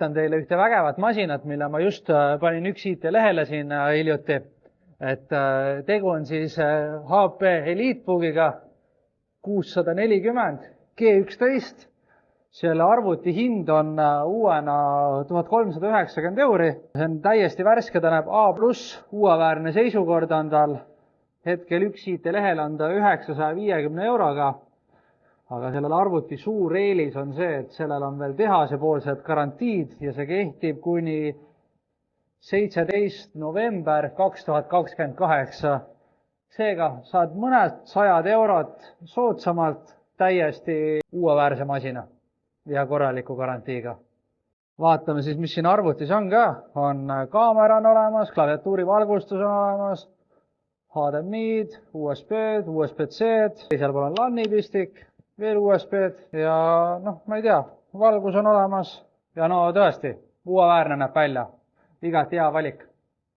Näitan teile ühte vägevat masinat, mille ma just panin üks IT-lehele siin hiljuti. Et tegu on siis HP Eliteboogiga 640 G11. Selle arvuti hind on uuena 1390 €. See on täiesti värske, ta näeb A+, uueväärne seisukord on tal hetkel üks IT-lehel on ta 950 €-ga. Aga sellel arvuti suur eelis on see, et sellel on veel tehasepoolsed garantiid ja see kehtib kuni 17. november 2028. Seega saad mõned sajad eurot soodsamalt täiesti uueväärse masina ja korraliku garantiiga. Vaatame siis, mis siin arvutis on ka. On kaamera on olemas, klaviatuuri valgustus on olemas, HDMI-d, USB-d, USB-C-d, teisel pool on LAN-i-pistik, veel USB-d ja ma ei tea, valgus on olemas ja no tõesti, uueväärne näeb välja. Igati hea valik.